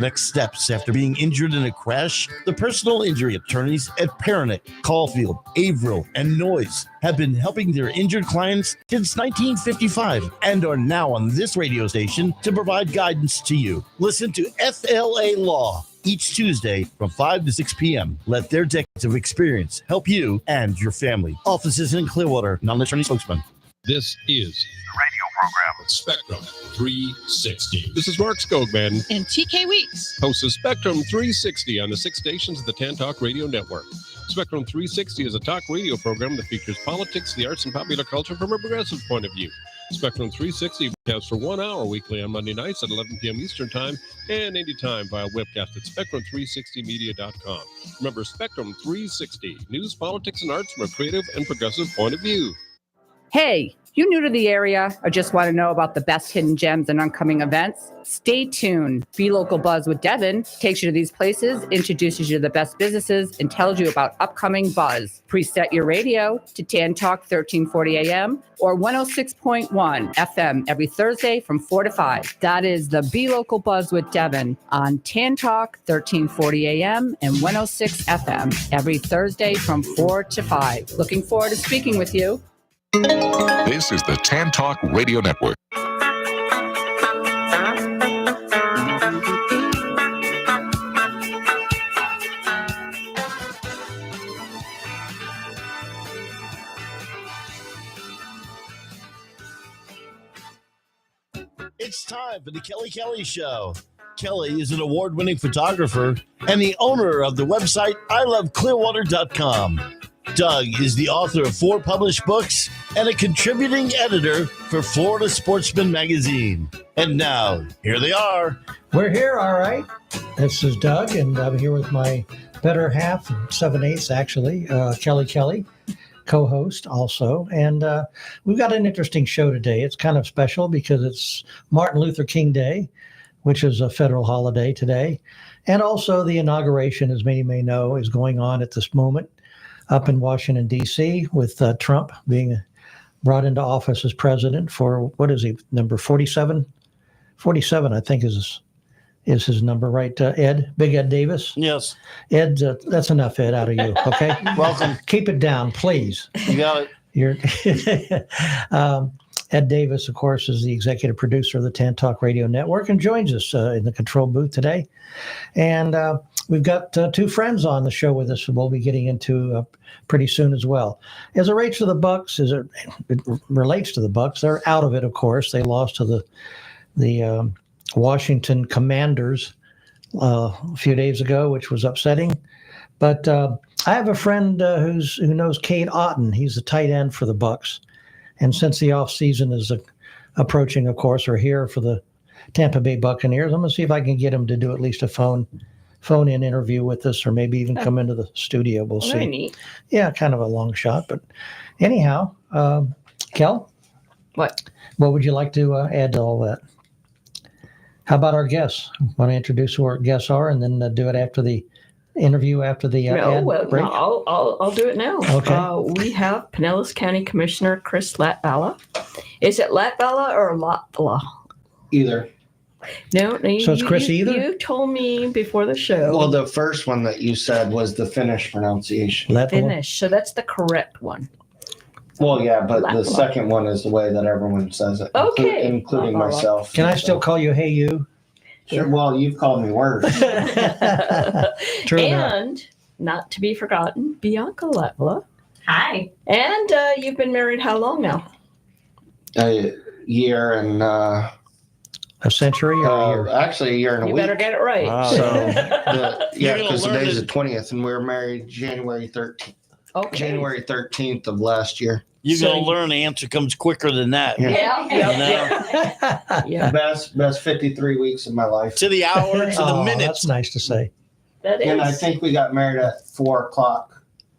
Next steps after being injured in a crash? The personal injury attorneys at Peronic, Caulfield, Averill, and Noyes have been helping their injured clients since 1955 and are now on this radio station to provide guidance to you. Listen to FLA Law each Tuesday from 5 to 6 p.m. Let their decades of experience help you and your family. Offices in Clearwater, non-attorney spokesman. This is the radio program Spectrum 360. This is Mark Skogman and TK Weeks, host of Spectrum 360 on the 6 stations of the TAN Talk Radio Network. Spectrum 360 is a talk radio program that features politics, the arts, and popular culture from a progressive point of view. Spectrum 360 broadcasts for 1 hour weekly on Monday nights at 11 p.m. Eastern Time and anytime via webcast at spectrum360media.com. Remember, Spectrum 360, news, politics, and arts from a creative and progressive point of view. Hey, you new to the area or just want to know about the best hidden gems and upcoming events? Stay tuned. Be Local Buzz with Devin takes you to these places, introduces you to the best businesses, and tells you about upcoming buzz. Preset your radio to TAN Talk 1340 AM or 106.1 FM every Thursday from 4 to 5. That is the Be Local Buzz with Devin on TAN Talk 1340 AM and 106 FM every Thursday from 4 to 5. Looking forward to speaking with you. This is the TAN Talk Radio Network. It's time for the Kelly Show. Kelly is an award-winning photographer and the owner of the website iloveclearwater.com. Doug is the author of 4 published books and a contributing editor for Florida Sportsman magazine. And now, here they are. We're here, all right. This is Doug, and I'm here with my better half, 7/8 actually, Kelly, co-host also. And we've got an interesting show today. It's kind of special because it's Martin Luther King Day, which is a federal holiday today. And also the inauguration, as many may know, is going on at this moment up in Washington, D.C., with Trump being brought into office as president for, what is he, number 47? 47, I think, is his number, right, Ed? Big Ed Davis? Yes. Ed, that's enough, Ed, out of you, okay? Welcome. Keep it down, please. You got it. Ed Davis, of course, is the executive producer of the TAN Talk Radio Network and joins us in the control booth today. And we've got 2 friends on the show with us who we'll be getting into pretty soon as well. As it relates to the Bucks, they're out of it, of course. They lost to the Washington Commanders a few days ago, which was upsetting. But I have a friend who knows Cade Otten. He's the tight end for the Bucks. And since the offseason is approaching, of course, we're here for the Tampa Bay Buccaneers. I'm going to see if I can get him to do at least a phone-in interview with us, or maybe even come into the studio. We'll see. Very neat. Yeah, kind of a long shot. But anyhow, Kel? What would you like to add to all that? How about our guests? Want to introduce who our guests are and then do it after the interview after the ad break? No, I'll do it now. Okay. We have Pinellas County Commissioner Chris Latvala. Is it Latvala or Latvala? Either. No, So it's Chris either? You told me before the show. Well, the first one that you said was the Finnish pronunciation. Latvala? Finnish, so that's the correct one. Well, yeah, but the Latvala. second one is the way that everyone says it, Okay. including myself. Can I still call you Hey You? Sure. Well, you've called me worse. True enough. And not to be forgotten, Bianca Latvala. Hi. And you've been married how long now? A year and A century or a year? actually a year and a You week. better get it right. Wow. So You're gonna because learn today's to- the 20th, and we were married January 13th, Okay. January 13th of last year. You're So going to learn the answer comes quicker than that. Yeah. Yeah. Best 53 weeks of my life. To the hour, to the Oh, minute. that's nice to say. That is. And I think we got married at 4:00,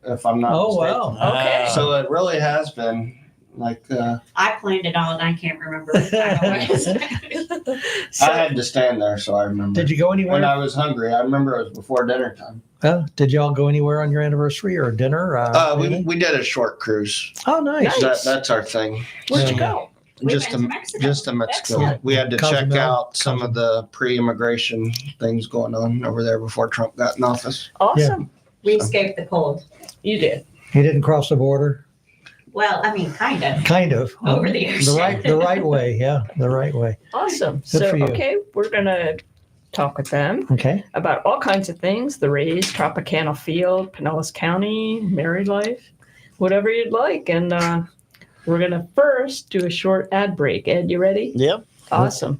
if I'm not Oh, mistaken. wow. Okay. So it really has been like I planned it all and I can't remember what time it was. I had to stand there, so I remember. Did you go When anywhere? I was hungry, I remember it was before dinner time. Did y'all go anywhere on your anniversary or dinner? We anything? did a short cruise. Oh, nice. Nice. That's our thing. Where'd Yeah. you go? Just been to Mexico. Just to Mexico. Excellent. We had to check Cozumel. out some of the pre-immigration things going on over there before Trump got in office. Awesome. We escaped the cold. You did. He didn't cross the border. Well, I mean, kind of. Kind of. Over the ocean. The right way. Yeah, the right way. Awesome. Good So, for you. okay, we're going to talk with them Okay. about all kinds of things, the Rays, Tropicana Field, Pinellas County, married life, whatever you'd like. And we're going to first do a short ad break. Ed, you ready? Yep. Awesome.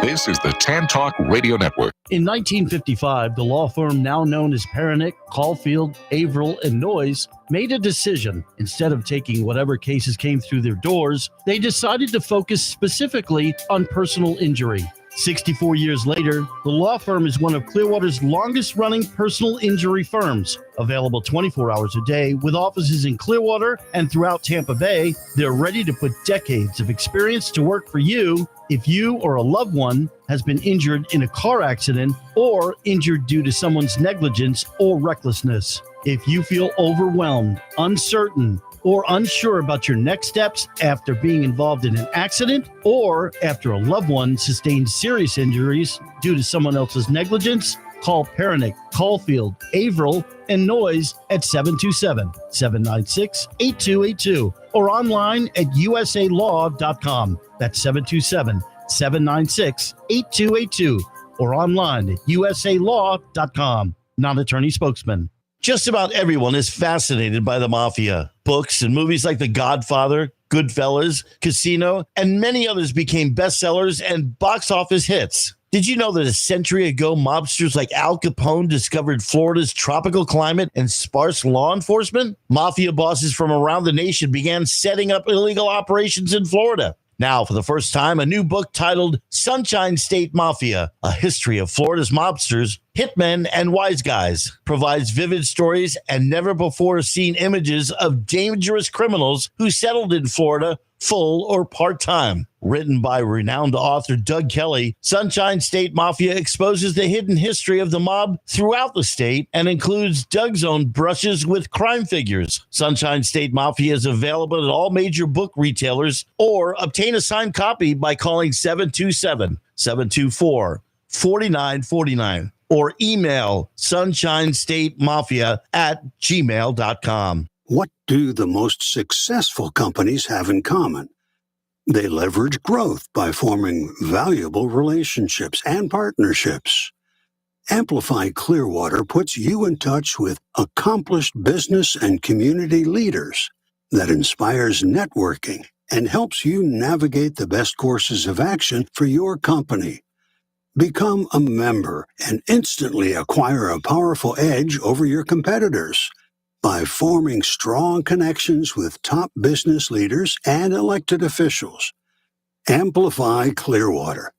This is the Tan Talk Radio Network. In 1955, the law firm now known as Pernick, Caulfield, Averill, and Noyes made a decision. Instead of taking whatever cases came through their doors, they decided to focus specifically on personal injury. 64 years later, the law firm is one of Clearwater's longest-running personal injury firms. Available 24 hours a day with offices in Clearwater and throughout Tampa Bay, they're ready to put decades of experience to work for you if you or a loved one has been injured in a car accident or injured due to someone's negligence or recklessness. If you feel overwhelmed, uncertain, or unsure about your next steps after being involved in an accident or after a loved one sustained serious injuries due to someone else's negligence, call Pernick, Caulfield, Averill, and Noyes at 727-796-8282 or online at usalaw.com. That's 727-796-8282 or online at usalaw.com. Non-attorney spokesman. Just about everyone is fascinated by the mafia. Books and movies like The Godfather, Goodfellas, Casino, and many others became bestsellers and box office hits. Did you know that a century ago, mobsters like Al Capone discovered Florida's tropical climate and sparse law enforcement? Mafia bosses from around the nation began setting up illegal operations in Florida. Now, for the first time, a new book titled Sunshine State Mafia, A History of Florida's Mobsters, Hitmen, and Wise Guys provides vivid stories and never-before-seen images of dangerous criminals who settled in Florida full or part-time. Written by renowned author Doug Kelly, Sunshine State Mafia exposes the hidden history of the mob throughout the state and includes Doug's own brushes with crime figures. Sunshine State Mafia is available at all major book retailers or obtain a signed copy by calling 727-724-4949 or email sunshinestatemafia@gmail.com. What do the most successful companies have in common? They leverage growth by forming valuable relationships and partnerships. Amplify Clearwater puts you in touch with accomplished business and community leaders that inspires networking and helps you navigate the best courses of action for your company. Become a member and instantly acquire a powerful edge over your competitors by forming strong connections with top business leaders and elected officials. Amplify Clearwater.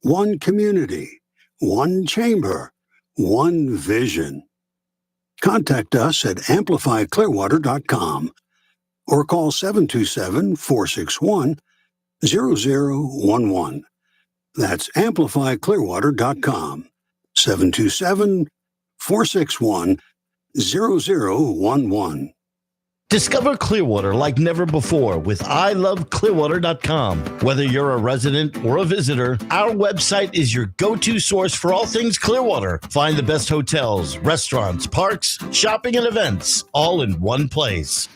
One community, one chamber, one vision. Contact us at amplifyclearwater.com or call 727-461-0011. That's amplifyclearwater.com. 727-461-0011. Discover Clearwater like never before with iloveclearwater.com. Whether you're a resident or a visitor, our website is your go-to source for all things Clearwater. Find the best hotels, restaurants, parks, shopping, and events all in one place.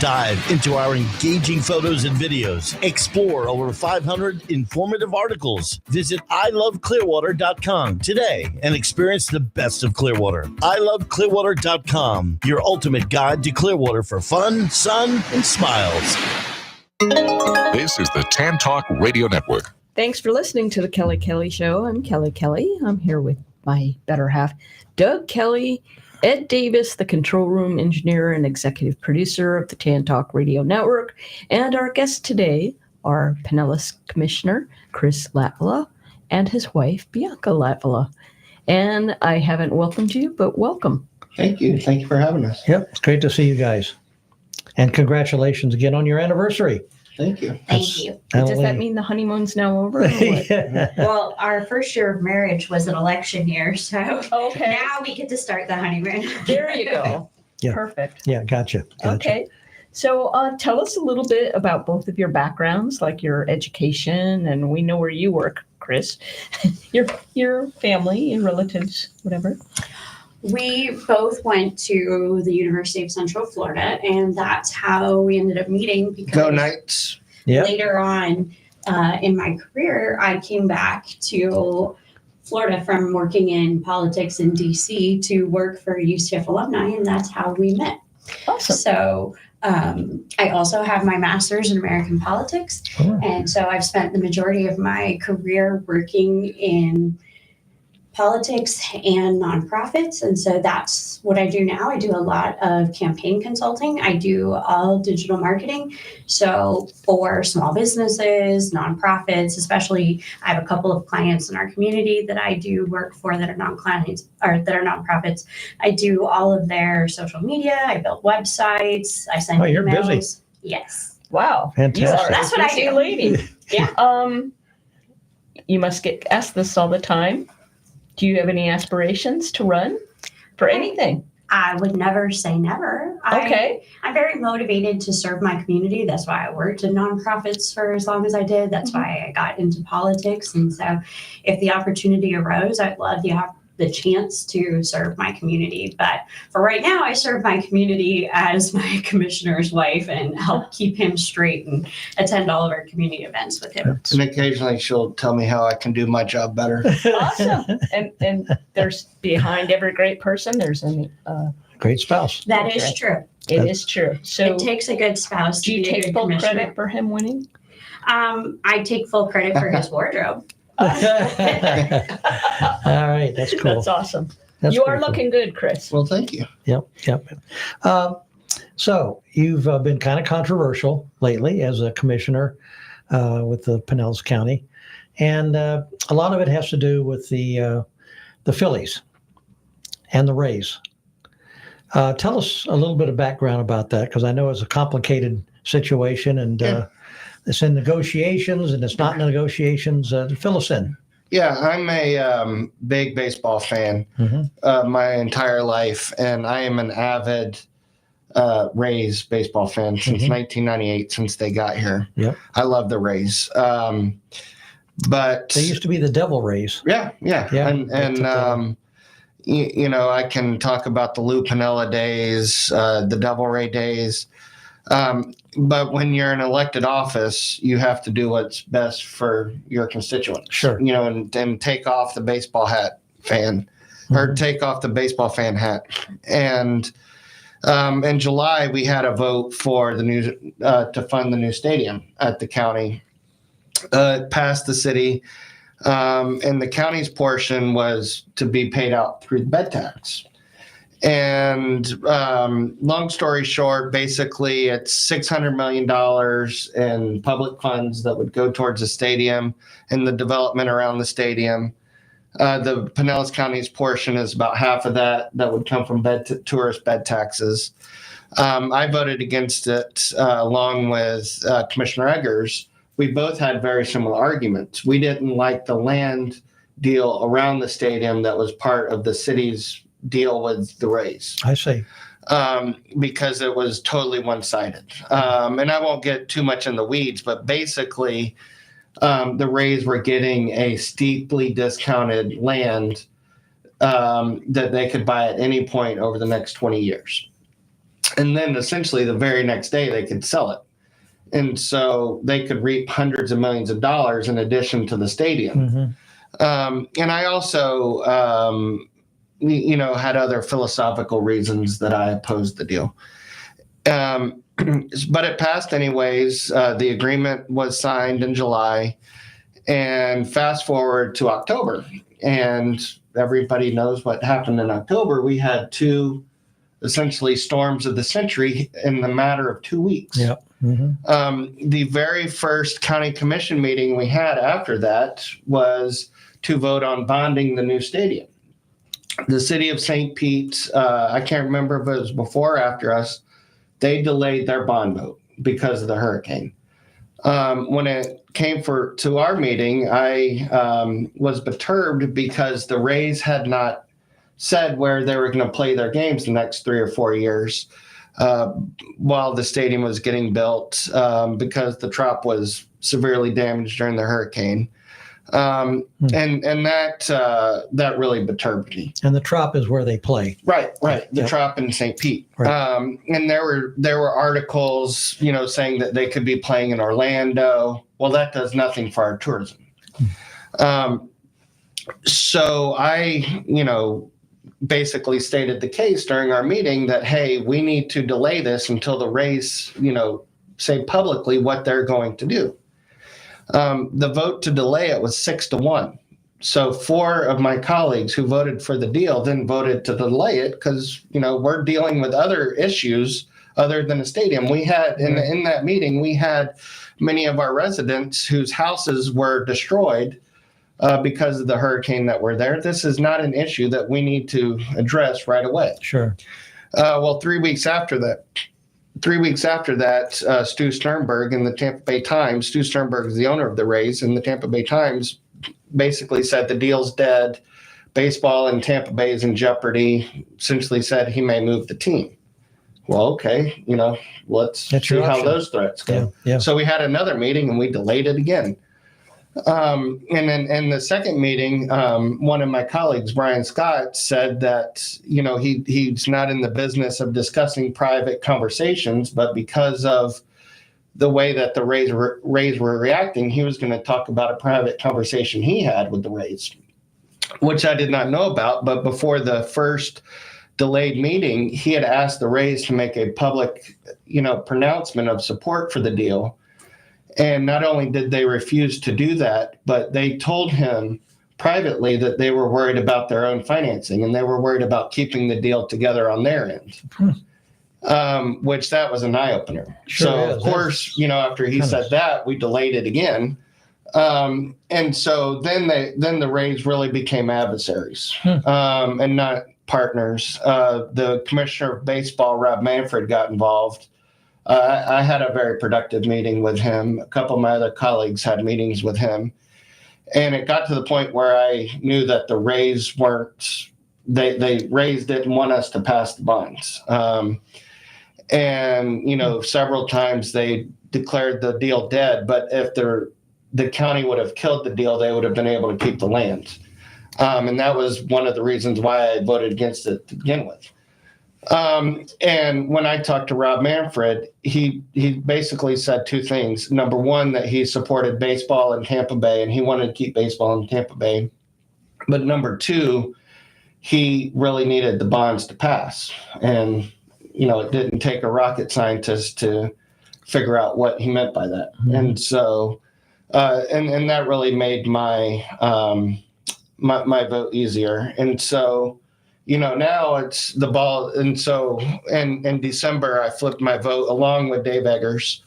Dive into our engaging photos and videos. Explore over 500 informative articles. Visit iloveclearwater.com today and experience the best of Clearwater. iloveclearwater.com, your ultimate guide to Clearwater for fun, sun, and smiles. This is the Tan Talk Radio Network. Thanks for listening to the Kelly Kelly Show. I'm Kelly Kelly. I'm here with my better half, Doug Kelly, Ed Davis, the control room engineer and executive producer of the Tan Talk Radio Network, and our guest today, our Pinellas Commissioner, Chris Latvala, and his wife, Bianca Latvala. And I haven't welcomed you, but welcome. Thank you. Thank you for having us. Yep, it's great to see you guys. And congratulations again on your anniversary. Thank you. Thank you. Does that mean the honeymoon's now over? Or what? Yeah. Well, our first year of marriage was an election year, so Okay. now we get to start the honeymoon. There you go. Yeah. Perfect. Yeah, gotcha. Okay. So tell us a little bit about both of your backgrounds, like your education, and we know where you work, Chris, your family and relatives, whatever. We both went to the University of Central Florida, and that's how we ended up meeting. Because Go Knights. Yeah. later on in my career, I came back to Florida from working in politics in DC to work for UCF alumni, and that's how we met. Awesome. So I also have my master's in American politics, and so I've spent the majority of my career working in politics and nonprofits. And so that's what I do now. I do a lot of campaign consulting. I do all digital marketing. So for small businesses, nonprofits, especially I have a couple of clients in our community that I do work for that are non-clients or that are nonprofits. I do all of their social media. I build websites. I send emails. You're busy. Yes. Wow. Fantastic. That's what I do. Lady. Yeah. You must get asked this all the time. Do you have any aspirations to run for anything? I would never say never. Okay. I'm very motivated to serve my community. That's why I worked in nonprofits for as long as I did. That's why I got into politics. And so if the opportunity arose, I'd love the chance to serve my community. But for right now, I serve my community as my commissioner's wife and help keep him straight and attend all of our community events with him. And occasionally she'll tell me how I can do my job better. Awesome. And there's behind every great person, there's a Great spouse. That is true. It is true. So It takes a good spouse do to you be a take good full commissioner. credit for him winning? I take full credit for his wardrobe. All right, that's cool. That's awesome. That's you pretty are cool. looking good, Chris. Well, thank you. Yep. So you've been kind of controversial lately as a commissioner with the Pinellas County, and a lot of it has to do with the Phillies and the Rays. Tell us a little bit of background about that, because I know it's a complicated situation, and it's in negotiations, and it's not in negotiations. Fill us in. Yeah, I'm a big baseball fan my entire life, and I am an avid Rays baseball fan since 1998, since they got here. Yep. I love the Rays. But They used to be the Devil Rays. Yeah. And you know, I can talk about the Lou Piniella days, the Devil Ray days. But when you're in elected office, you have to do what's best for your constituents. Sure. You know, and take off the baseball hat fan, or take off the baseball fan hat. And in July, we had a vote for the new to fund the new stadium at the county. It passed the city. And the county's portion was to be paid out through the bed tax. And long story short, basically it's $600 million in public funds that would go towards the stadium and the development around the stadium. The Pinellas County's portion is about half of that would come from tourist bed taxes. I voted against it along with Commissioner Eggers. We both had very similar arguments. We didn't like the land deal around the stadium that was part of the city's deal with the Rays. I see. Because it was totally one-sided. And I won't get too much in the weeds, but basically the Rays were getting a steeply discounted land that they could buy at any point over the next 20 years. And then essentially the very next day they could sell it. And so they could reap hundreds of millions of dollars in addition to the stadium. And I also, had other philosophical reasons that I opposed the deal. But it passed anyways. The agreement was signed in July. And fast forward to October. And everybody knows what happened in October. We had two essentially storms of the century in the matter of 2 weeks. Yep. The very first county commission meeting we had after that was to vote on bonding the new stadium. The city of St. Pete, I can't remember if it was before or after us, they delayed their bond vote because of the hurricane. When it came to our meeting, I was perturbed because the Rays had not said where they were going to play their games the next 3 or 4 years. while the stadium was getting built because the Trop was severely damaged during the hurricane. And that really perturbed me. And the Trop is where they play. Right. The Trop in St. Pete. Right. And there were articles, saying that they could be playing in Orlando. Well, that does nothing for our tourism. So I, basically stated the case during our meeting that, hey, we need to delay this until the Rays, say publicly what they're going to do. The vote to delay it was 6-1. So 4 of my colleagues who voted for the deal then voted to delay it because, we're dealing with other issues other than a stadium. We had in that meeting, we had many of our residents whose houses were destroyed because of the hurricane that were there. This is not an issue that we need to address right away. Sure. Well, 3 weeks after that, Stu Sternberg in the Tampa Bay Times, Stu Sternberg is the owner of the Rays, and the Tampa Bay Times basically said the deal's dead. Baseball in Tampa Bay is in jeopardy. Essentially said he may move the team. Well, okay, let's see how those threats go. Yeah. So we had another meeting and we delayed it again. And then in the second meeting, one of my colleagues, Brian Scott, said that, he's not in the business of discussing private conversations, but because of the way that the Rays were reacting, he was going to talk about a private conversation he had with the Rays, which I did not know about. But before the first delayed meeting, he had asked the Rays to make a public, pronouncement of support for the deal. And not only did they refuse to do that, but they told him privately that they were worried about their own financing and they were worried about keeping the deal together on their end, which that was an eye-opener. Sure so, is. of course, after he said that, we delayed it again. And so then the Rays really became adversaries and not partners. The commissioner of baseball, Rob Manfred, got involved. I had a very productive meeting with him. A couple of my other colleagues had meetings with him. And it got to the point where I knew that the Rays Rays didn't want us to pass the bonds. Several times they declared the deal dead, but if the county would have killed the deal, they would have been able to keep the land. And that was one of the reasons why I voted against it to begin with. And when I talked to Rob Manfred, he basically said 2 things. Number one, that he supported baseball in Tampa Bay and he wanted to keep baseball in Tampa Bay. But number 2, he really needed the bonds to pass. And, it didn't take a rocket scientist to figure out what he meant by that. Mm-hmm. And so, and that really made my my vote easier. And so, now it's the ball. And so in December, I flipped my vote along with Dave Eggers.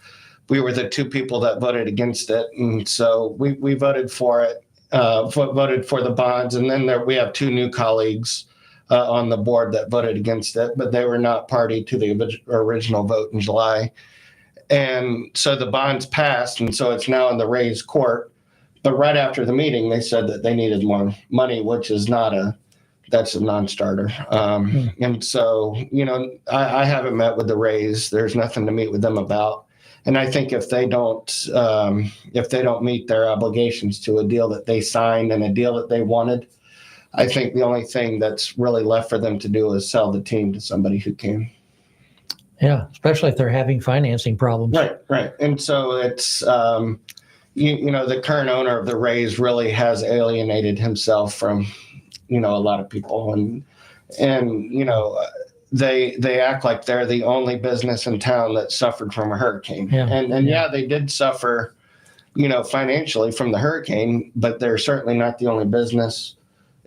We were the 2 people that voted against it. And so we voted for it, voted for the bonds. And then we have 2 new colleagues on the board that voted against it, but they were not party to the original vote in July. And so the bonds passed. And so it's now in the Rays court. But right after the meeting, they said that they needed more money, which is that's a non-starter. And so, I haven't met with the Rays. There's nothing to meet with them about. And I think if they don't meet their obligations to a deal that they signed and a deal that they wanted, I think the only thing that's really left for them to do is sell the team to somebody who can. Yeah, especially if they're having financing problems. Right. And so it's, the current owner of the Rays really has alienated himself from, a lot of people, and they act like they're the only business in town that suffered from a hurricane. Yeah. And they did suffer, financially from the hurricane, but they're certainly not the only business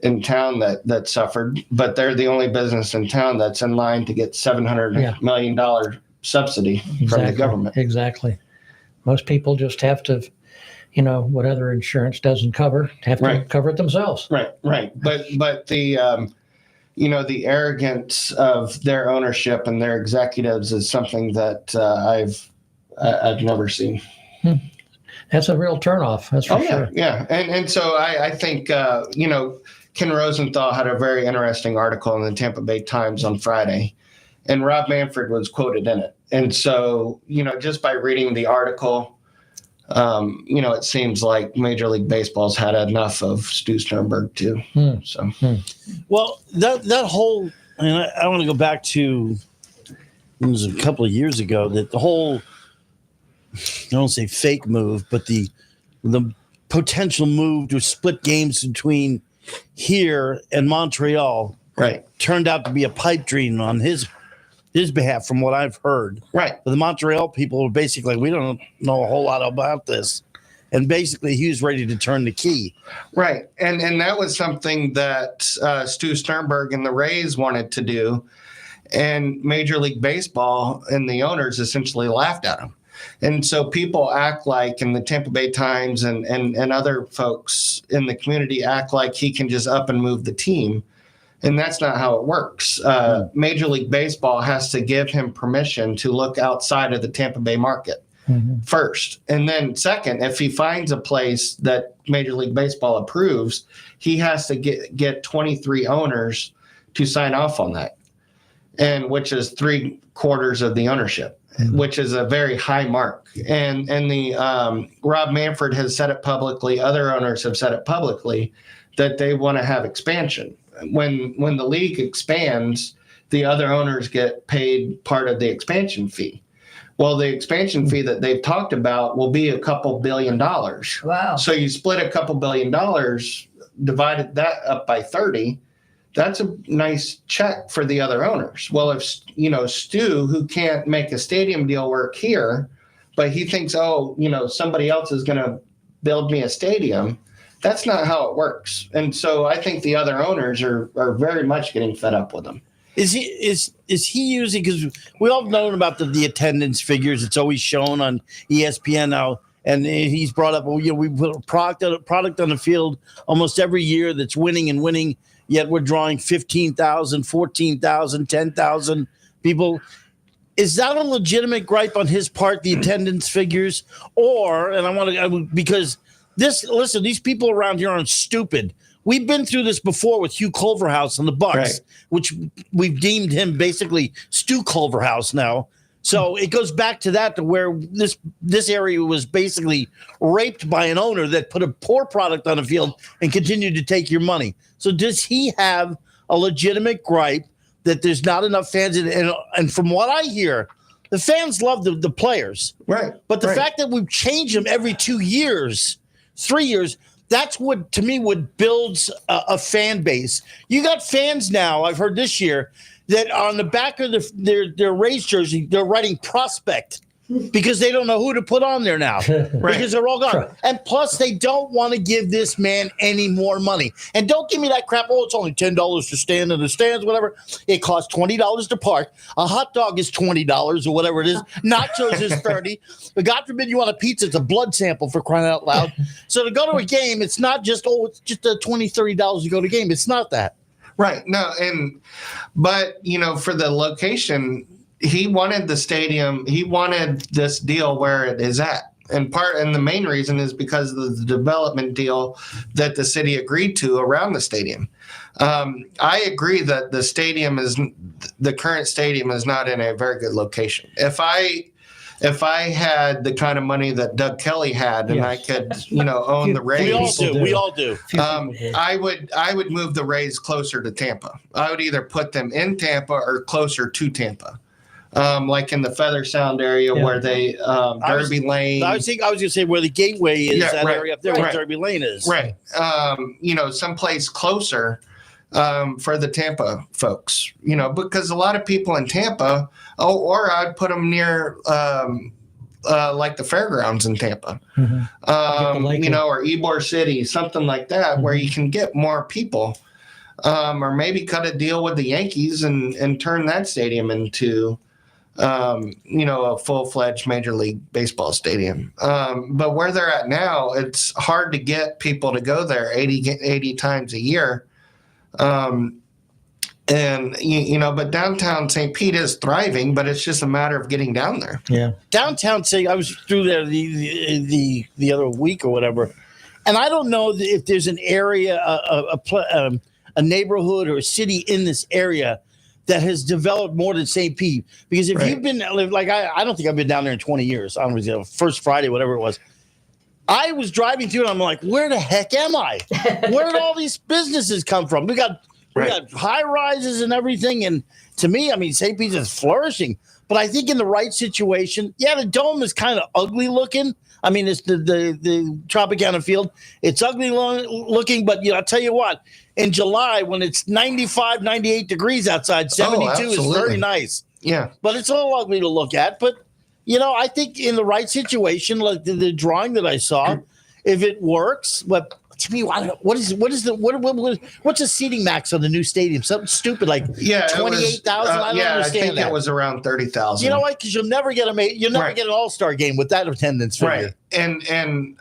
in town that suffered. But they're the only business in town that's in line to get $700 million subsidy from the government. Exactly. Most people just have to, what other insurance doesn't cover, have to cover it themselves. Right. But the, the arrogance of their ownership and their executives is something that I've never seen. That's a real turnoff. That's for sure. Yeah. And so I think, Ken Rosenthal had a very interesting article in the Tampa Bay Times on Friday. and Rob Manfred was quoted in it. And so, just by reading the article, it seems like Major League Baseball's had enough of Stu Sternberg too. So, well, that whole, and I want to go back to, it was a couple of years ago, that the whole, I don't say fake move, but the potential move to split games between here and Montreal, right, turned out to be a pipe dream on his behalf, from what I've heard. Right. But the Montreal people were basically, we don't know a whole lot about this. And basically, he was ready to turn the key. Right. And that was something that Stu Sternberg and the Rays wanted to do. And Major League Baseball and the owners essentially laughed at him. And so people act like, in the Tampa Bay Times and other folks in the community act like he can just up and move the team. And that's not how it works. Major League Baseball has to give him permission to look outside of the Tampa Bay market first. And then second, if he finds a place that Major League Baseball approves, he has to get 23 owners to sign off on that, and which is 3/4 of the ownership, which is a very high mark. And the Rob Manfred has said it publicly. Other owners have said it publicly that they want to have expansion. When the league expands, the other owners get paid part of the expansion fee. Well, the expansion fee that they've talked about will be a couple $2 billion. Wow. So you split a couple $2 billion, divided that up by 30, that's a nice check for the other owners. Well, if, Stu, who can't make a stadium deal work here, but he thinks, somebody else is going to build me a stadium, that's not how it works. And so I think the other owners are very much getting fed up with him. Is he using, because we all known about the attendance figures. It's always shown on ESPN now. And he's brought up, we put a product on the field almost every year that's winning and winning, yet we're drawing 15,000, 14,000, 10,000 people. Is that a legitimate gripe on his part, the attendance figures? Or, and I want to, because these people around here aren't stupid. We've been through this before with Hugh Culverhouse and the Bucks, right, which we've deemed him basically Stu Culverhouse now. So it goes back to that, to where this area was basically raped by an owner that put a poor product on the field and continued to take your money. So does he have a legitimate gripe that there's not enough fans? And from what I hear, the fans love the players. Right. But the fact that we've changed them every 2 years, 3 years, that's what, to me, what builds a fan base. You got fans now, I've heard this year, that on the back of their Rays jersey, they're writing prospect because they don't know who to put on there now because they're all gone. Right. And plus, they don't want to give this man any more money. And don't give me that crap. Oh, it's only $10 to stand in the stands, whatever. It costs $20 to park. A hot dog is $20 or whatever it is. Nachos is $30. But God forbid you want a pizza. It's a blood sample, for crying out loud. So to go to a game, it's not just, it's just $20, $30 to go to a game. It's not that. Right. No. But for the location, he wanted the stadium. He wanted this deal where it is at. And the main reason is because of the development deal that the city agreed to around the stadium. I agree that the current stadium is not in a very good location. If I had the kind of money that Doug Kelly had, and I could, own the Rays, we all do. I would move the Rays closer to Tampa. I would either put them in Tampa or closer to Tampa, like in the Feather Sound area where they Derby Lane. I was going to say where the Gateway is. Area up there where Derby Lane is. Right. Someplace closer. For the Tampa folks, because a lot of people in Tampa, or I'd put them near, like the fairgrounds in Tampa, or Ybor City, something like that, where you can get more people, or maybe cut a deal with the Yankees and turn that stadium into, a full-fledged Major League Baseball stadium. But where they're at now, it's hard to get people to go there 80 times a year. But downtown St. Pete is thriving, but it's just a matter of getting down there. Yeah. Downtown St. I was through there the other week or whatever. And I don't know if there's an area, a neighborhood or a city in this area that has developed more than St. Pete. Because if you've been, like, I don't think I've been down there in 20 years. I don't know, First Friday, whatever it was. I was driving through and I'm like, where the heck am I? Where did all these businesses come from? We got high rises and everything. And to me, I mean, St. Pete is flourishing. But I think in the right situation, the dome is kind of ugly looking. I mean, it's the Tropicana Field. It's ugly looking, but I'll tell you what, in July, when it's 95, 98 degrees outside, 72 is very nice. Yeah. But it's a little ugly to look at. But, I think in the right situation, like the drawing that I saw, if it works, but to me, what's the seating max on the new stadium? Something stupid like 28,000. I don't understand I think that. It was around 30,000. You know what? Because you'll never get an all-star game with that attendance figure. Right. And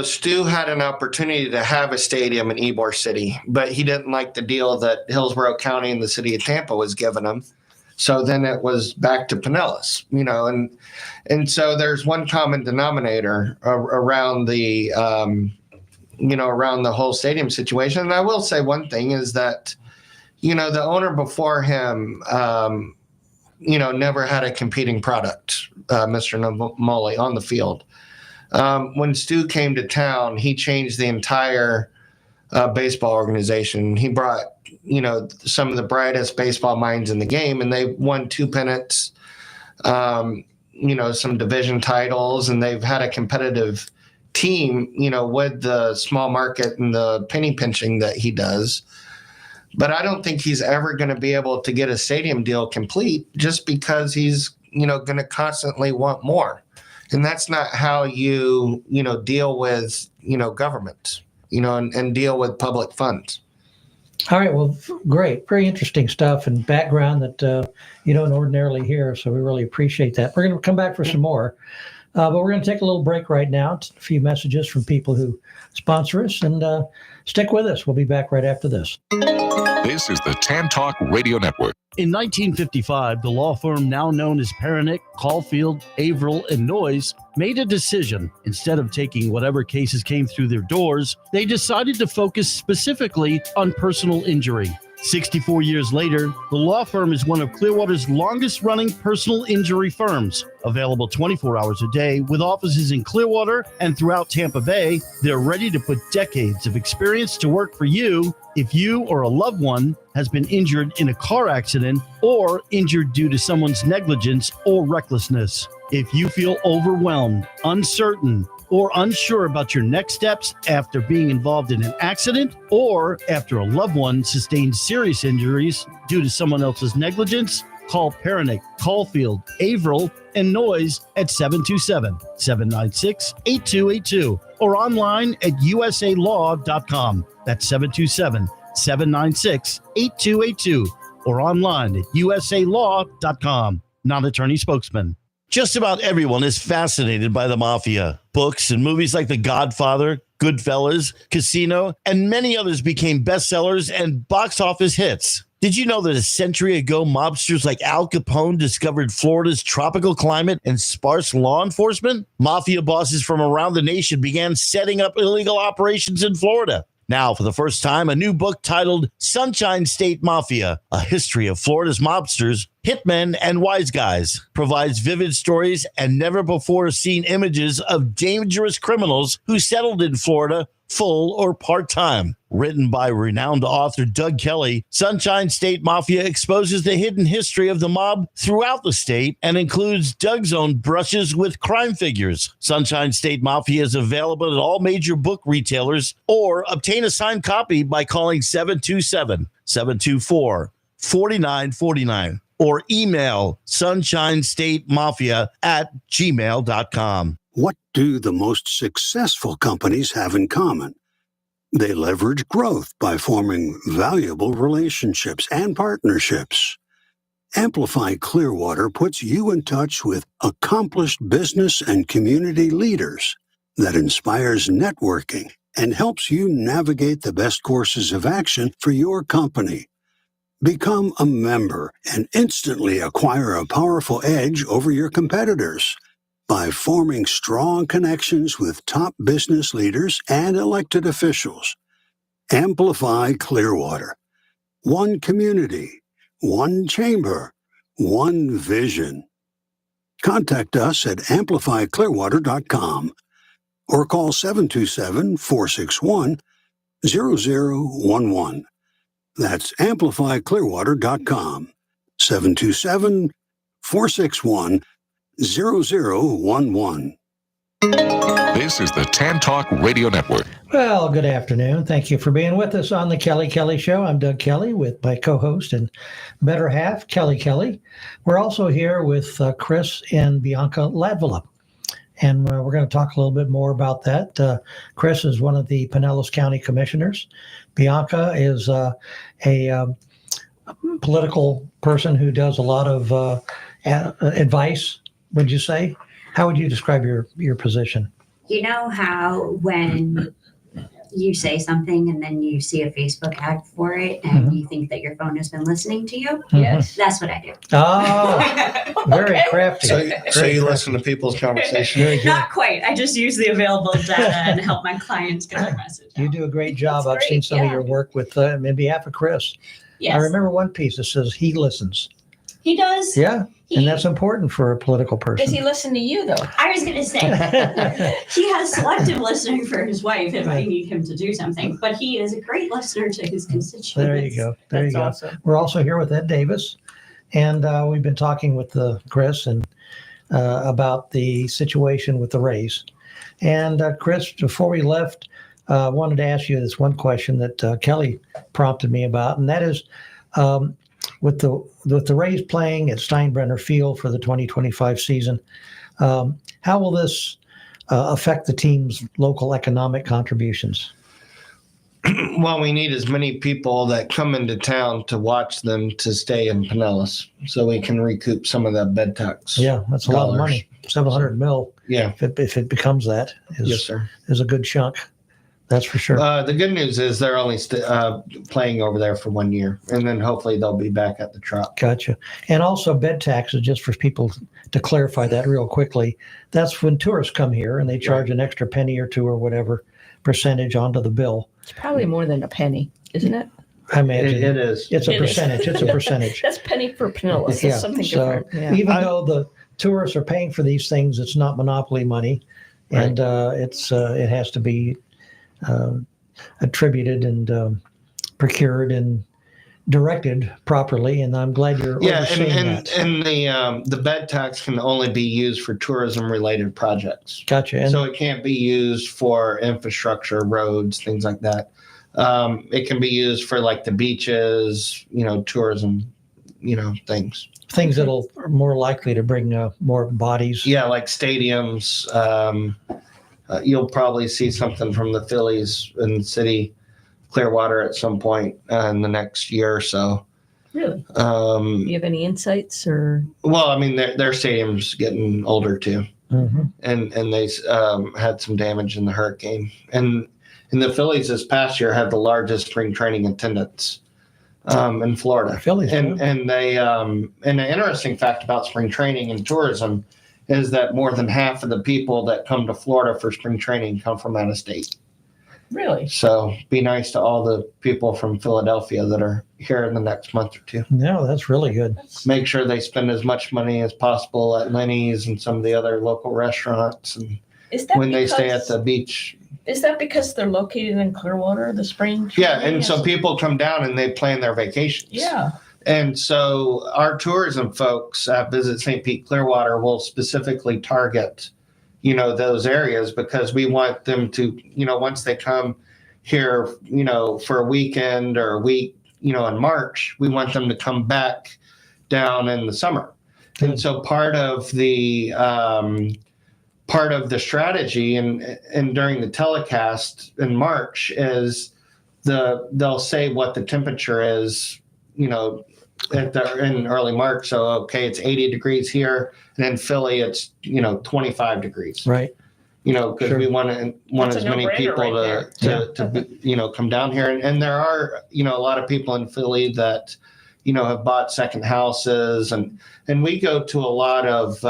Stu had an opportunity to have a stadium in Ybor City, but he didn't like the deal that Hillsborough County and the city of Tampa was giving him. So then it was back to Pinellas, and so there's one common denominator around the, around the whole stadium situation. And I will say one thing is that, the owner before him, never had a competing product, Mr. Namoli, on the field. When Stu came to town, he changed the entire baseball organization. He brought some of the brightest baseball minds in the game, and they won 2 pennants, some division titles, and they've had a competitive team, with the small market and the penny pinching that he does. But I don't think he's ever going to be able to get a stadium deal complete just because he's, going to constantly want more. And that's not how you, deal with, government, and deal with public funds. All right. Well, great. Very interesting stuff and background that you don't ordinarily hear. So we really appreciate that. We're going to come back for some more. But we're going to take a little break right now. A few messages from people who sponsor us. And stick with us. We'll be back right after this. This is the Tan Talk Radio Network. In 1955, the law firm now known as Pernick, Caulfield, Averill, and Noyes made a decision. Instead of taking whatever cases came through their doors, they decided to focus specifically on personal injury. 64 years later, the law firm is one of Clearwater's longest-running personal injury firms. Available 24 hours a day with offices in Clearwater and throughout Tampa Bay, they're ready to put decades of experience to work for you if you or a loved one has been injured in a car accident or injured due to someone's negligence or recklessness. If you feel overwhelmed, uncertain, or unsure about your next steps after being involved in an accident or after a loved one sustained serious injuries due to someone else's negligence, call Pernick, Caulfield, Averill, and Noyes at 727-796-8282 or online at usalaw.com. That's 727-796-8282 or online at usalaw.com. Non-attorney spokesman. Just about everyone is fascinated by the mafia. Books and movies like The Godfather, Goodfellas, Casino, and many others became bestsellers and box office hits. Did you know that a century ago, mobsters like Al Capone discovered Florida's tropical climate and sparse law enforcement? Mafia bosses from around the nation began setting up illegal operations in Florida. Now, for the first time, a new book titled Sunshine State Mafia, A History of Florida's Mobsters, Hitmen, and Wise Guys provides vivid stories and never-before-seen images of dangerous criminals who settled in Florida full or part-time. Written by renowned author Doug Kelly, Sunshine State Mafia exposes the hidden history of the mob throughout the state and includes Doug's own brushes with crime figures. Sunshine State Mafia is available at all major book retailers or obtain a signed copy by calling 727-724-4949 or email sunshinestatemafia@gmail.com. What do the most successful companies have in common? They leverage growth by forming valuable relationships and partnerships. Amplify Clearwater puts you in touch with accomplished business and community leaders that inspires networking and helps you navigate the best courses of action for your company. Become a member and instantly acquire a powerful edge over your competitors by forming strong connections with top business leaders and elected officials. Amplify Clearwater. one community, one chamber, one vision. Contact us at amplifyclearwater.com or call 727-461-0011. That's amplifyclearwater.com, 727-461-0011. This is the Tan Talk Radio Network. Well, good afternoon. Thank you for being with us on the Kelly Kelly Show. I'm Doug Kelly with my co-host and better half, Kelly Kelly. We're also here with Chris and Bianca Ladvilla, and we're going to talk a little bit more about that. Chris is one of the Pinellas County Commissioners. Bianca is a political person who does a lot of advice, would you say? How would you describe your position? You know how when you say something and then you see a Facebook ad for it and you think that your phone has been listening to you? Yes. That's what I do. Oh, very crafty. So you listen to people's conversation. Not quite. I just use the available data and help my clients get their message out. You do a great job. That's I've seen great, some of yeah. your work with in behalf of Chris. Yes. I remember one piece that says he listens. He does. Yeah, and that's important for a political person. Does he listen to you, though? I was going to say, he has selective listening for his wife if I need him to do something, but he is a great listener to his constituents. There you go. There That's you go. awesome. We're also here with Ed Davis, and we've been talking with Chris and about the situation with the Rays. And Chris, before we left, I wanted to ask you this one question that Kelly prompted me about, and that is, with the Rays playing at Steinbrenner Field for the 2025 season, how will this affect the team's local economic contributions? Well, we need as many people that come into town to watch them to stay in Pinellas, so we can recoup some of that bed tax. Yeah, that's a lot of money. $700 million. Yeah. If it becomes that, Yes, sir. is a good chunk. That's for sure. The good news is they're only playing over there for 1 year, and then hopefully they'll be back at the Trop. Gotcha. And also bed taxes, just for people to clarify that real quickly, that's when tourists come here and they charge an extra penny or two or whatever percentage onto the bill. It's probably more than a penny, isn't it? I imagine It is. it's a It is. percentage. It's a percentage. That's penny for Pinellas. That's something so different. Yeah. even though the tourists are paying for these things, it's not monopoly money, and it has to be attributed and procured and directed properly. And I'm glad you're overseeing that. And the bed tax can only be used for tourism related projects. Gotcha. And So it can't be used for infrastructure, roads, things like that. It can be used for like the beaches, tourism, things. things that'll are more likely to bring more bodies. Yeah, like stadiums. You'll probably see something from the Phillies in the city, Clearwater at some point in the next year or so. Really? Do you have any insights or? Well, I mean, their stadium's getting older too. Mm-hmm. And they had some damage in the hurricane. And the Phillies this past year had the largest spring training attendance in Florida. Phillies, and they and an interesting fact about spring training and tourism is that more than half of the people that come to Florida for spring training come from out of state. Really? So be nice to all the people from Philadelphia that are here in the next month or two. No, that's really good. Make sure they spend as much money as possible at Lenny's and some of the other local restaurants, and when they stay at the beach. Is that because they're located in Clearwater, the spring? Yeah, and so people come down and they plan their vacations. Yeah. And so our tourism folks at Visit St. Pete Clearwater will specifically target, those areas, because we want them to, once they come here, for a weekend or a week, in March, we want them to come back down in the summer. Good. And so part of the strategy and during the telecast in March is they'll say what the temperature is, in early March. So, okay, it's 80 degrees here, and in Philly, it's, 25 degrees. Right. Because Sure. we want That's as a many no-brainer people right to come down here. And there are, a lot of people in Philly that, have bought second houses. And we go to a lot of,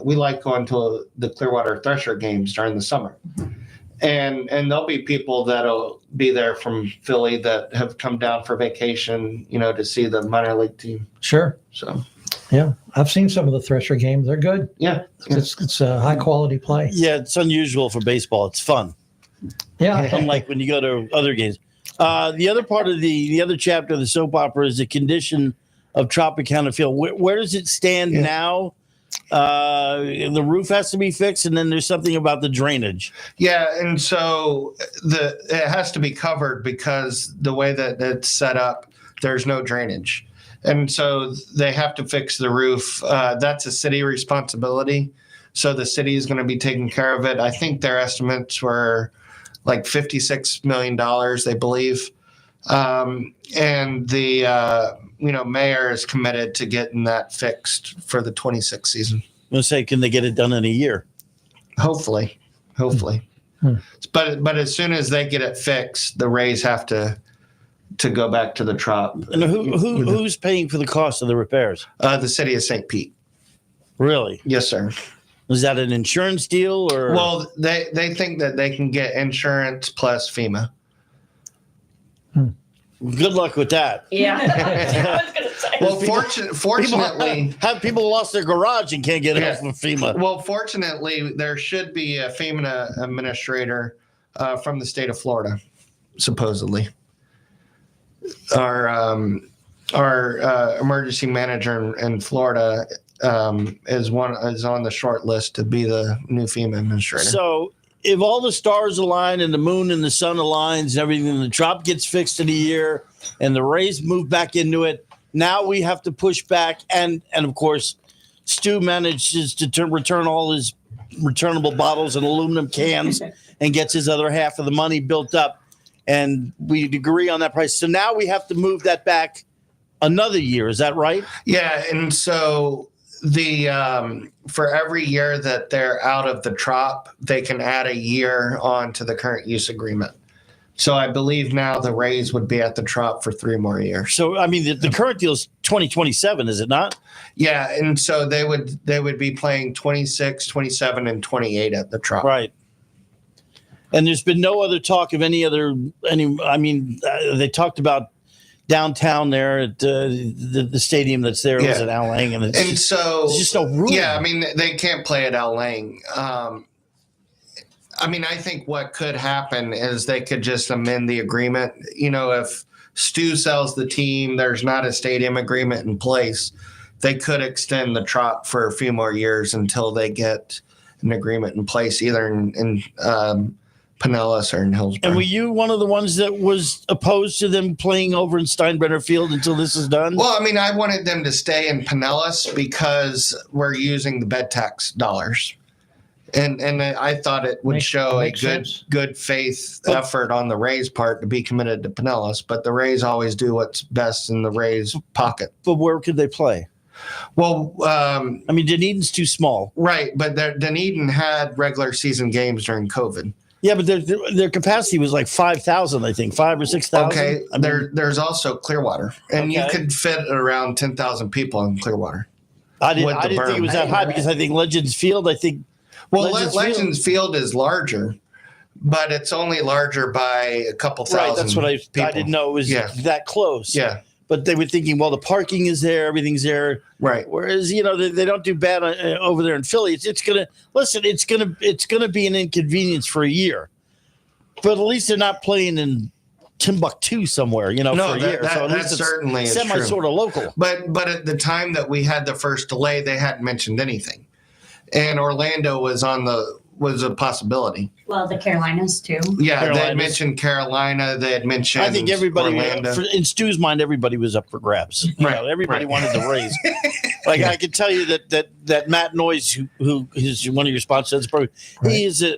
we like going to the Clearwater Thresher games during the summer. And there'll be people that'll be there from Philly that have come down for vacation, to see the minor league team. Sure. So, Yeah. I've seen some of the Thresher games. They're good. yeah. It's a high quality play. Yeah, it's unusual for baseball. It's fun. Yeah. Unlike when you go to other games. The other part of the other chapter of the soap opera is the condition of Tropicana Field. Where does it stand now? The roof has to be fixed, and then there's something about the drainage. Yeah, and so it has to be covered because the way that it's set up, there's no drainage. And so they have to fix the roof. That's a city responsibility. So the city is going to be taking care of it. I think their estimates were like $56 million, they believe. And the mayor is committed to getting that fixed for the 26th season. I'm going to say, can they get it done in a year? Hopefully. But as soon as they get it fixed, the Rays have to go back to the Trop. And who's paying for the cost of the repairs? The city of St. Pete. Really? Yes, sir. Is that an insurance deal or? Well, they think that they can get insurance plus FEMA. Good luck with that. Yeah. I was going to say. Well, fortunately, have people lost their garage and can't get help from FEMA. Well, fortunately, there should be a FEMA administrator from the state of Florida, supposedly. Our emergency manager in Florida is on the short list to be the new FEMA administrator. So if all the stars align and the moon and the sun aligns and everything, and the Trop gets fixed in a year and the Rays move back into it, now we have to push back. And of course, Stu manages to return all his returnable bottles and aluminum cans and gets his other half of the money built up. And we agree on that price. So now we have to move that back another year. Is that right? Yeah. And so for every year that they're out of the Trop, they can add a year on to the current use agreement. So I believe now the Rays would be at the Trop for 3 more years. So, I mean, the current deal is 2027, is it not? Yeah. And so they would be playing 26, 27, and 28 at the Trop. Right. And there's been no other talk of they talked about downtown there at the stadium that's there. Yeah. Was it Al Lang? And so there's just no room. Yeah, I mean, they can't play at Al Lang. I think what could happen is they could just amend the agreement. If Stu sells the team, there's not a stadium agreement in place. They could extend the Trop for a few more years until they get an agreement in place, either in Pinellas or in Hillsborough. And were you one of the ones that was opposed to them playing over in Steinbrenner Field until this is done? Well, I wanted them to stay in Pinellas because we're using the bed tax dollars. And I thought it would show a good faith effort on the Rays' part to be committed to Pinellas, but the Rays always do what's best in the Rays' pocket. But where could they play? Well, Dunedin's too small. Right, but Dunedin had regular season games during COVID. Yeah, but their capacity was like 5,000, I think, 5,000 or 6,000. Okay, there's also Clearwater, and you could fit around 10,000 people in Clearwater. I didn't think it was that high because I think Legends Field, Legends Field is larger, but it's only larger by a couple thousand. Right, that's what I didn't know it was that close. Yeah. But they were thinking, well, the parking is there, everything's there. Right. Whereas, they don't do bad over there in Philly. It's gonna be an inconvenience for a year. But at least they're not playing in Timbuktu somewhere, for a year. So at least it's certainly semi sort of local. But at the time that we had the first delay, they hadn't mentioned anything. And Orlando was a possibility. Well, the Carolinas too. Yeah, they had mentioned Carolina. They had mentioned. I think everybody, Orlando. In Stu's mind, everybody was up for grabs. Everybody wanted the Rays. I can tell you that Matt Noyes, who is one of your sponsors, he is an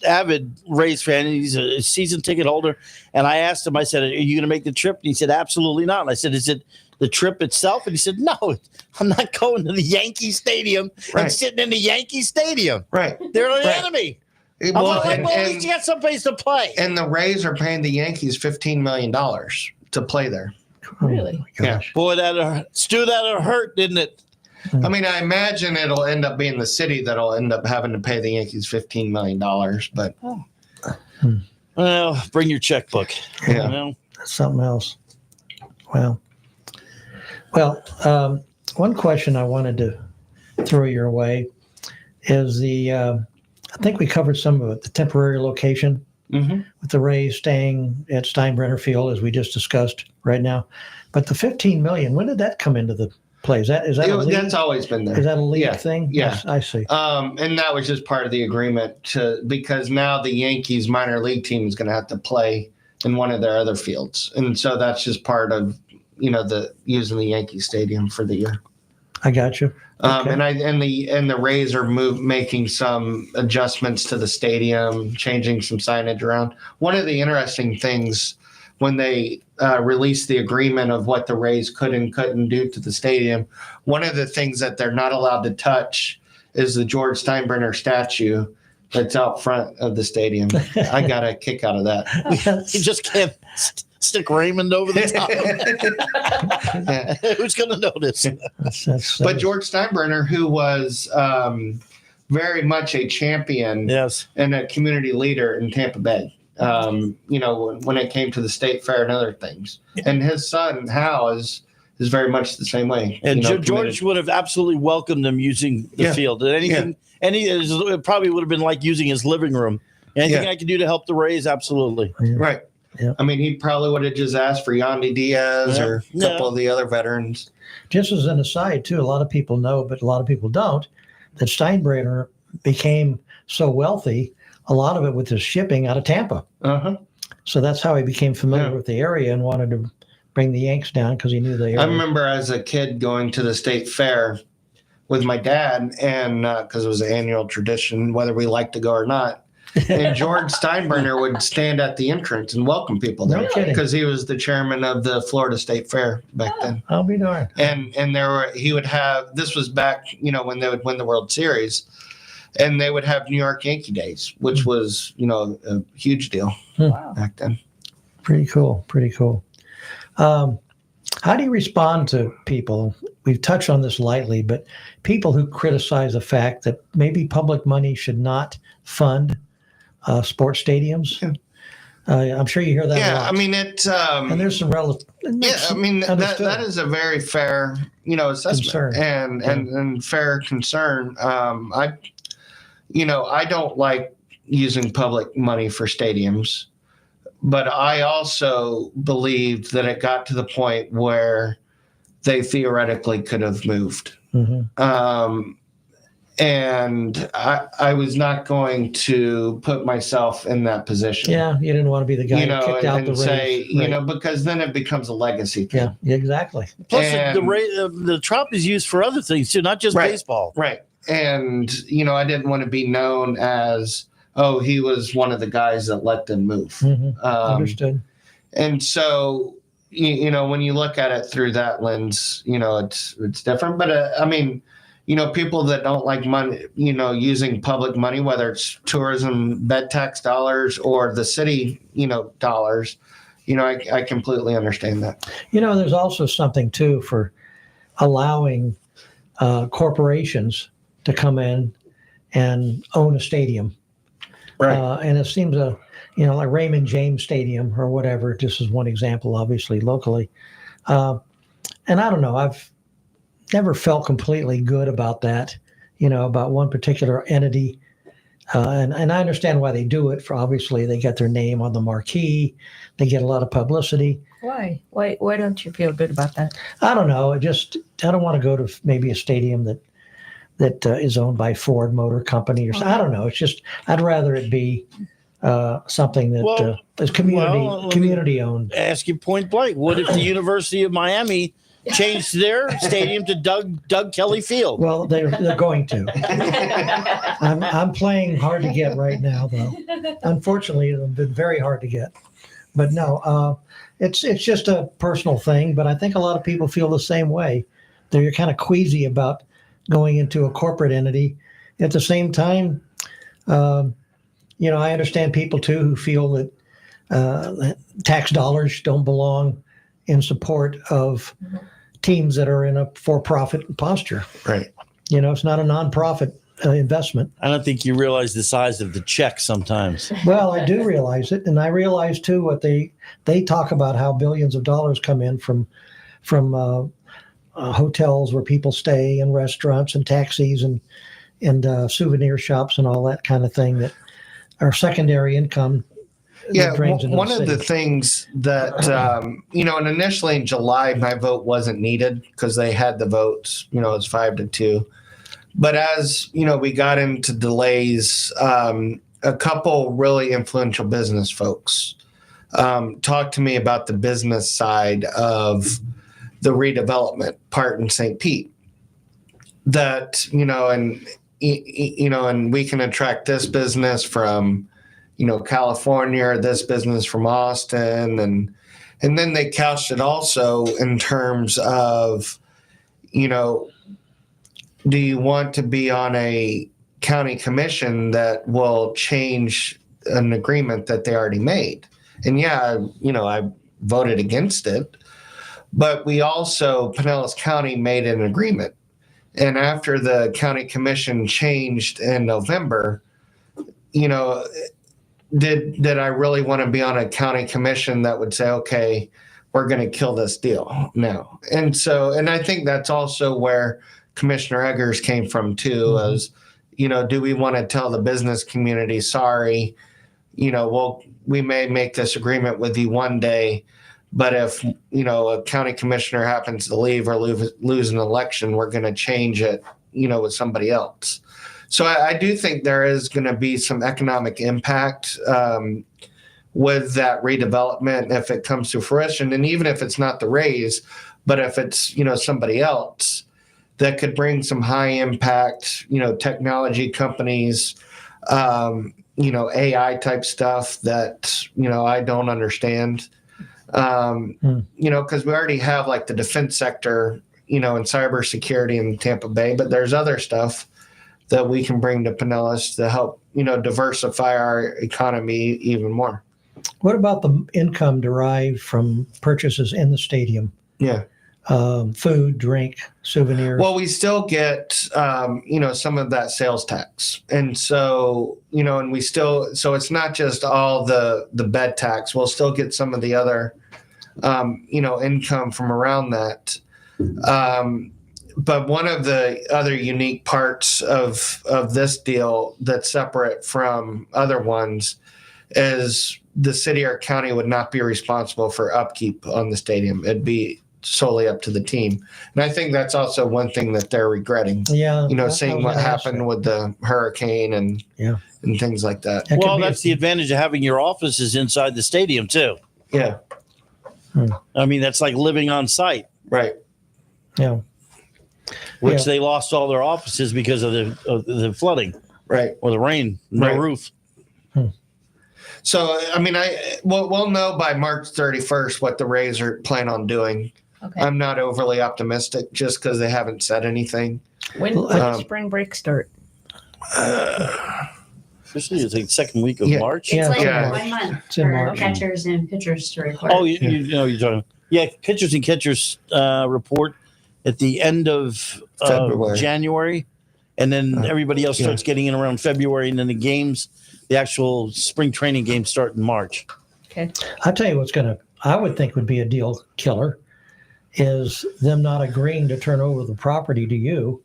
avid Rays fan. He's a season ticket holder. And I asked him, I said, "Are you going to make the trip?" And he said, "Absolutely not." And I said, "Is it the trip itself?" And he said, "No, I'm not going to the Yankee Stadium and sitting in the Yankee Stadium. Right, they're the enemy." Well, at least you got someplace to play. And the Rays are paying the Yankees $15 million to play there. Really? Yeah. Boy, Stu, that'll hurt, didn't it? I imagine it'll end up being the city that'll end up having to pay the Yankees $15 million. But Well, bring your checkbook. Yeah. You know? That's something else. Well, one question I wanted to throw your way is I think we covered some of it, the temporary location with the Rays staying at Steinbrenner Field, as we just discussed right now. But the $15 million, when did that come into the play? Is that a league? That's always been there. Is that a league thing? Yeah. Yes, I see. And that was just part of the agreement because now the Yankees minor league team is going to have to play in one of their other fields. And so that's just part of, the using the Yankee Stadium for the year. I got you. Okay. And the Rays are making some adjustments to the stadium, changing some signage around. One of the interesting things when they released the agreement of what the Rays could and couldn't do to the stadium, one of the things that they're not allowed to touch is the George Steinbrenner statue that's out front of the stadium. I got a kick out of that. You just can't stick Raymond over the top. Who's going to notice? But George Steinbrenner, who was very much a champion and a community leader in Tampa Bay, when it came to the state fair and other things. And his son, Hal, is very much the same way. And George would have absolutely welcomed them using the field. It probably would have been like using his living room. Anything I could do to help the Rays, absolutely. Right. Yeah. I mean, he probably would have just asked for Yandy Diaz or a couple of the other veterans. Just as an aside, too, a lot of people know, but a lot of people don't, that Steinbrenner became so wealthy, a lot of it with his shipping out of Tampa. So that's how he became familiar with the area and wanted to bring the Yanks down because he knew the area. I remember as a kid going to the state fair with my dad, and because it was an annual tradition, whether we liked to go or not. And George Steinbrenner would stand at the entrance and welcome people there because he was the chairman of the Florida State Fair back then. I'll be darned. And he would have, this was back, when they would win the World Series, and they would have New York Yankee Days, which was, a huge deal back then. Pretty cool. How do you respond to people? We've touched on this lightly, but people who criticize the fact that maybe public money should not fund sports stadiums. I'm sure you hear that a lot. I mean, and there's some relative. I mean, that is a very fair, assessment and fair concern. I don't like using public money for stadiums, but I also believed that it got to the point where they theoretically could have moved. And I was not going to put myself in that position. Yeah, you didn't want to be the guy who kicked out the Rays. Because then it becomes a legacy thing. Yeah, exactly. Plus, the Trop is used for other things too, not just baseball. Right. And, I didn't want to be known as, he was one of the guys that let them move. Understood. And so, when you look at it through that lens, it's different. But, people that don't like money, using public money, whether it's tourism, bed tax dollars, or the city, dollars, I completely understand that. There's also something, too, for allowing corporations to come in and own a stadium. Right. And it seems like Raymond James Stadium or whatever, just as one example, obviously, locally. And I don't know, I've never felt completely good about that, about one particular entity. And I understand why they do it. For obviously, they get their name on the marquee. They get a lot of publicity. Why? Why don't you feel good about that? I don't know. I don't want to go to maybe a stadium that is owned by Ford Motor Company or something. I don't know. It's just I'd rather it be something that is community owned. Ask you point blank. What if the University of Miami changed their stadium to Doug Kelly Field? Well, they're going to. I'm playing hard to get right now, though. Unfortunately, it's been very hard to get. But no, it's just a personal thing. But I think a lot of people feel the same way. They're kind of queasy about going into a corporate entity. At the same time, I understand people too who feel that tax dollars don't belong in support of teams that are in a for-profit posture. Right. It's not a nonprofit investment. I don't think you realize the size of the check sometimes. Well, I do realize it, and I realize too what they talk about, how billions of dollars come in from hotels where people stay, and restaurants and taxis and souvenir shops and all that kind of thing that are secondary income. Yeah, one of the things that, and initially in July, my vote wasn't needed because they had the votes, it was 5-2. But as, we got into delays, a couple really influential business folks talked to me about the business side of the redevelopment part in St. Pete. That, and we can attract this business from, California, or this business from Austin. And then they couched it also in terms of, do you want to be on a county commission that will change an agreement that they already made? And I voted against it. But we also, Pinellas County made an agreement. And after the county commission changed in November, did I really want to be on a county commission that would say, okay, we're going to kill this deal? No. And I think that's also where Commissioner Eggers came from too, as, do we want to tell the business community, sorry, we may make this agreement with you one day, but if, a county commissioner happens to leave or lose an election, we're going to change it, with somebody else. So I do think there is going to be some economic impact with that redevelopment if it comes to fruition. And even if it's not the Rays, but if it's, somebody else that could bring some high impact, technology companies, AI type stuff that, I don't understand. Because we already have like the defense sector, and cybersecurity in Tampa Bay, but there's other stuff that we can bring to Pinellas to help, diversify our economy even more. What about the income derived from purchases in the stadium? Yeah. Food, drink, souvenirs. Well, we still get, some of that sales tax. And so, and we still, so it's not just all the bed tax. We'll still get some of the other, income from around that. But one of the other unique parts of this deal that's separate from other ones is the city or county would not be responsible for upkeep on the stadium. It'd be solely up to the team. And I think that's also one thing that they're regretting. Yeah. Seeing what happened with the hurricane and things like that. Well, that's the advantage of having your offices inside the stadium too. Yeah. I mean, that's like living on site. Right. Yeah. Which they lost all their offices because of the flooding. Right. Or the rain. No roof. So, I mean, we'll know by March 31st what the Rays are planning on doing. Okay. I'm not overly optimistic just because they haven't said anything. When does spring break start? Officially, it's like the second week of March. It's like Yeah. 1 month It's in for March. catchers and pitchers to report. Oh, you're talking. Yeah, pitchers and catchers report at the end of February. January, and then everybody else starts getting in around February, and then the actual spring training games start in March. Okay. I'll tell you I would think would be a deal killer is them not agreeing to turn over the property to you.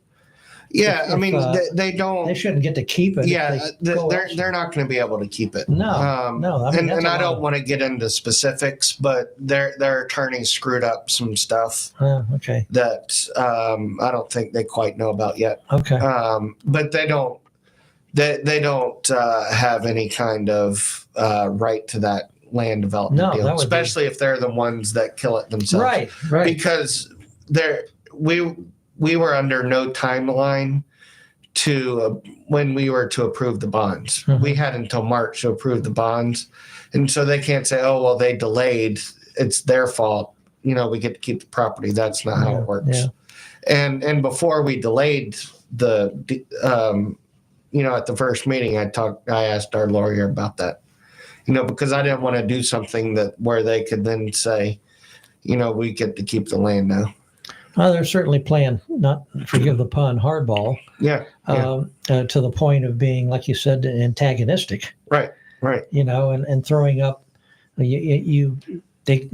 Yeah, I mean, they don't. They shouldn't get to keep it. Yeah, they're not going to be able to keep it. No, no. I mean, and I don't want to get into specifics, but their attorneys screwed up some stuff okay. that I don't think they quite know about yet. Okay. But they don't. They don't have any kind of right to that land development deal, especially if they're the ones that kill it themselves. Right. Because we were under no timeline to when we were to approve the bonds. Mm-hmm. We had until March to approve the bonds. And so they can't say, oh, well, they delayed. It's their fault. We get to keep the property. That's not how it works. Yeah. And before we delayed at the first meeting, I asked our lawyer about that, because I didn't want to do something where they could then say, we get to keep the land now. Well, they're certainly playing, not forgive the pun, hardball. Yeah. To the point of being, like you said, antagonistic. Right. And throwing up. They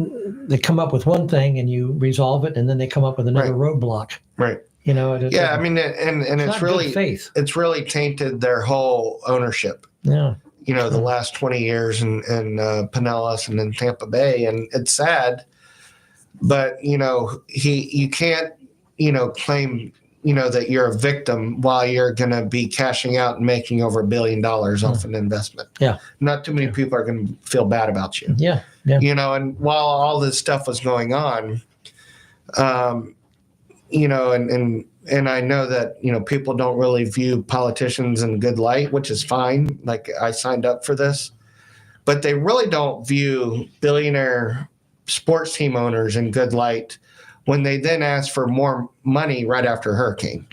come up with one thing and you resolve it, and then they come up with another roadblock. Right. I mean, and it's really faith. It's really tainted their whole ownership. Yeah. The last 20 years in Pinellas and in Tampa Bay, and it's sad. But you can't claim that you're a victim while you're going to be cashing out and making over $1 billion off an investment. Yeah. Not too many people are going to feel bad about you. Yeah. And while all this stuff was going on, and I know that people don't really view politicians in good light, which is fine. Like, I signed up for this, but they really don't view billionaire sports team owners in good light when they then ask for more money right after a hurricane.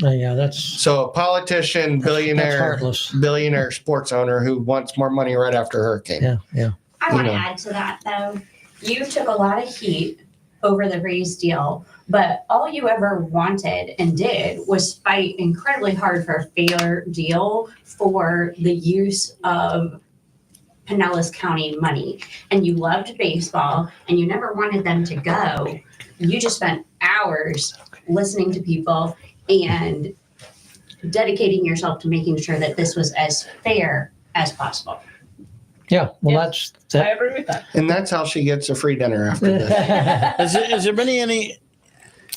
So a politician, billionaire sports owner who wants more money right after a hurricane. Yeah. I want to add to that, though. You took a lot of heat over the Rays deal, but all you ever wanted and did was fight incredibly hard for a fair deal for the use of Pinellas County money. And you loved baseball, and you never wanted them to go. You just spent hours listening to people and dedicating yourself to making sure that this was as fair as possible. Yeah, well, I agree with that. And that's how she gets a free dinner after this. Has there been any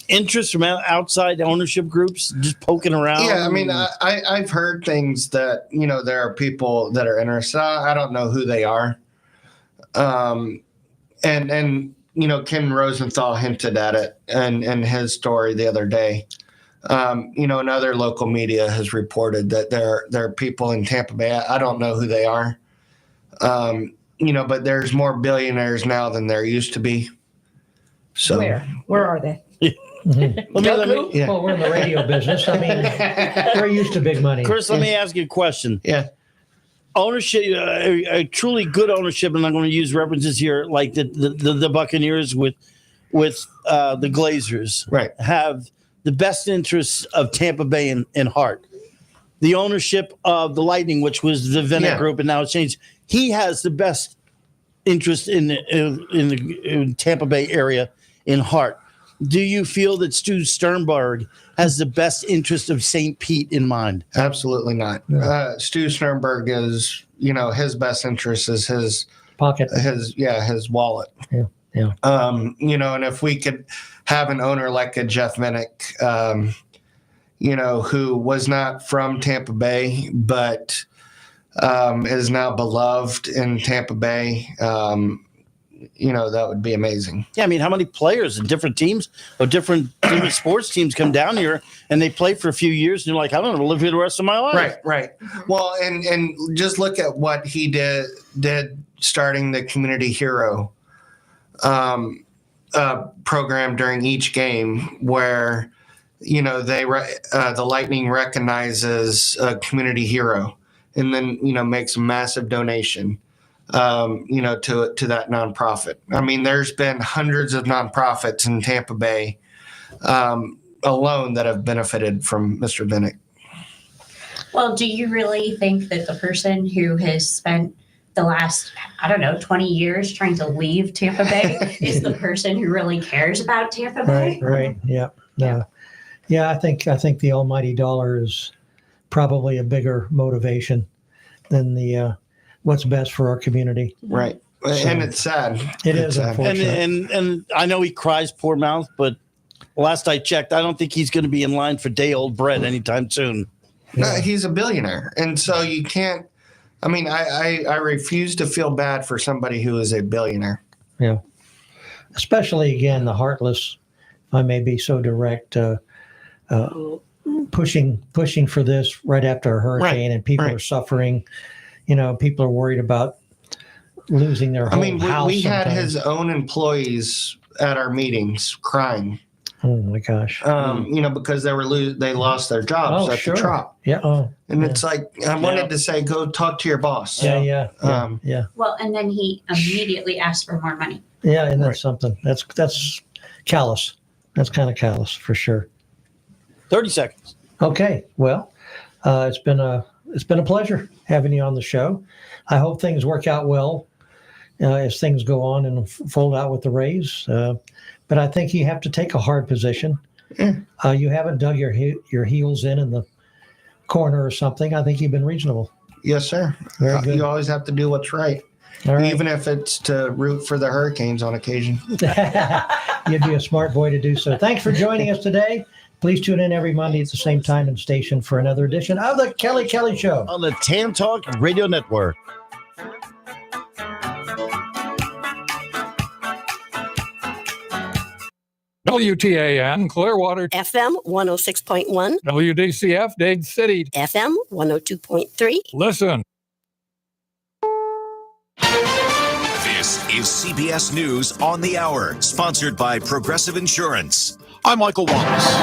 interest from outside ownership groups just poking around? Yeah, I mean, I've heard things that, there are people that are interested. I don't know who they are. And Ken Rosenthal hinted at it in his story the other day. Another local media has reported that there are people in Tampa Bay. I don't know who they are. But there's more billionaires now than there used to be. So Where are they? Well, we're in the radio business. I mean, we're used to big money. Chris, let me ask you a question. Yeah. Ownership, a truly good ownership, and I'm going to use references here, like the Buccaneers with the Glazers, right, have the best interests of Tampa Bay in heart. The ownership of the Lightning, which was the Vennet Group, and now it's changed. He has the best interest in the Tampa Bay area in heart. Do you feel that Stu Sternberg has the best interest of St. Pete in mind? Absolutely not. Yeah. Stu Sternberg is, his best interest is his pocket, his wallet. Yeah. And if we could have an owner like a Jeff Minnick, who was not from Tampa Bay, but is now beloved in Tampa Bay, that would be amazing. Yeah, I mean, how many players in different teams or different sports teams come down here and they play for a few years and you're like, I don't know, live here the rest of my life. Right. Well, and just look at what he did starting the Community Hero program during each game, where the Lightning recognizes a community hero and then makes a massive donation to that nonprofit. I mean, there's been hundreds of nonprofits in Tampa Bay alone that have benefited from Mr. Vinnick. Well, do you really think that the person who has spent the last, 20 years trying to leave Tampa Bay is the person who really cares about Tampa Bay? Right. Yeah. Yeah, I think the almighty dollar is probably a bigger motivation than the what's best for our community. Right. And it's sad. It's sad. And I know he cries, poor mouth, but last I checked, I don't think he's going to be in line for day-old bread anytime soon. No, he's a billionaire. And so you can't, I refuse to feel bad for somebody who is a billionaire. Yeah. Especially, again, the heartless, if I may be so direct, pushing for this right after a hurricane, and people are suffering. People are worried about losing their whole house. We had his own employees at our meetings crying. Oh my gosh! Because they lost their jobs at the Trop. Yeah. It's like, I wanted to say, go talk to your boss. Yeah. Well, and then he immediately asked for more money. Yeah, and that's something. That's callous. That's kind of callous for sure. 30 seconds. Okay. Well, it's been a pleasure having you on the show. I hope things work out well as things go on and fold out with the Rays. But I think you have to take a hard position. You haven't dug your heels in the corner or something. I think you've been reasonable. Yes, sir. Very good. You always have to do what's right. All right. Even if it's to root for the Hurricanes on occasion. You'd be a smart boy to do so. Thanks for joining us today. Please tune in every Monday at the same time and station for another edition of the Kelly Kelly Show on the Tan Talk Radio Network. WTAN, Clearwater. FM 106.1. WDCF, Dade City. FM 102.3. Listen. This is CBS News on the Hour, sponsored by Progressive Insurance. I'm Michael Wallace.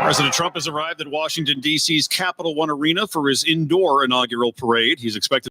President Trump has arrived at Washington, D.C.'s Capital One Arena for his indoor inaugural parade. He's expected